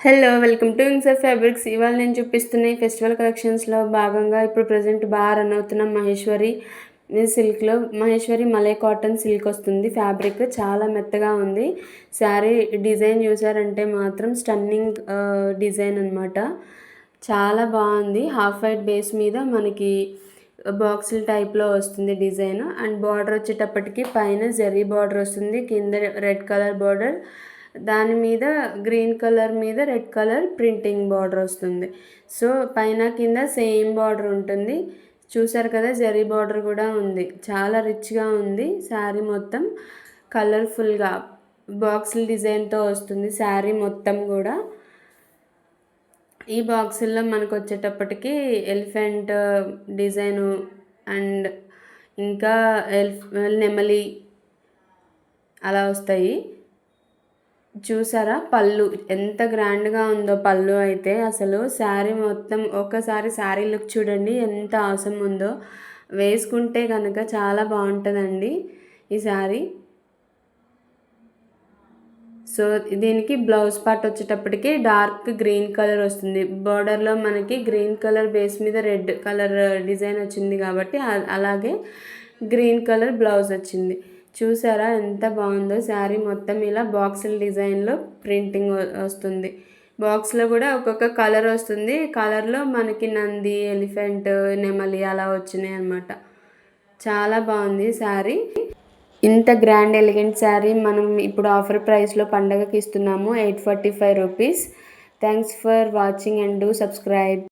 Hello welcome to wings fabrics. ఇవాళ నేను చూపిస్తున్న ఈ ఫెస్టివల్ కలెక్షన్స్లో భాగంగా ఇప్పుడు ప్రజెంట్ బాగా రన్ అవుతున్న మహేశ్వరి సిల్క్లో మహేశ్వరి మలై కాటన్ సిల్క్ వస్తుంది. ఫ్యాబ్రిక్ చాలా మెత్తగా ఉంది. శారీ డిజైన్ చూసారంటే మాత్రం స్టన్నింగ్ డిజైన్ అనమాట. చాలా బాగుంది. హాఫ్ వైట్ బేస్ మీద మనకి బాక్సుల టైప్లో వస్తుంది డిజైన్. అండ్ బార్డర్ వచ్చేటప్పటికి పైన జరీ బార్డర్ వస్తుంది, కింద రెడ్ కలర్ బార్డర్, దాని మీద గ్రీన్ కలర్ మీద రెడ్ కలర్ ప్రింటింగ్ బార్డర్ వస్తుంది. సో పైన కింద సేమ్ బార్డర్ ఉంటుంది. చూసారు కదా, జరీ బార్డర్ కూడా ఉంది. చాలా రిచ్గా ఉంది. శారీ మొత్తం కలర్ఫుల్గా బాక్సుల డిజైన్తో వస్తుంది శారీ మొత్తం కూడా. ఈ బాక్సుల్లో మనకు వచ్చేటప్పటికి ఎలిఫెంట్ డిజైను అండ్ ఇంకా నెమలి అలా వస్తాయి. చూసారా పళ్ళు ఎంత గ్రాండ్గా ఉందో. పళ్ళు అయితే అసలు శారీ మొత్తం ఒక్కసారి శారీ లుక్ చూడండి ఎంత అవసరం ఉందో. వేసుకుంటే కనుక చాలా బాగుంటుందండి ఈ శారీ. సో దీనికి బ్లౌజ్ పార్ట్ వచ్చేటప్పటికి డార్క్ గ్రీన్ కలర్ వస్తుంది. బార్డర్లో మనకి గ్రీన్ కలర్ బేస్ మీద రెడ్ కలర్ డిజైన్ వచ్చింది కాబట్టి అలాగే గ్రీన్ కలర్ బ్లౌజ్ వచ్చింది. చూసారా ఎంత బాగుందో. శారీ మొత్తం ఇలా బాక్సుల డిజైన్లో ప్రింటింగ్ వస్తుంది. బాక్స్లో కూడా ఒక్కొక్క కలర్ వస్తుంది. కలర్లో మనకి నంది, ఎలిఫెంట్, నెమలి అలా వచ్చినాయి అన్నమాట. చాలా బాగుంది శారీ. ఇంత గ్రాండ్ ఎలిగెంట్ శారీ మనం ఇప్పుడు ఆఫర్ ప్రైస్లో పండగకి ఇస్తున్నాము, 845 rupees. Thanks for watching and do subscribe.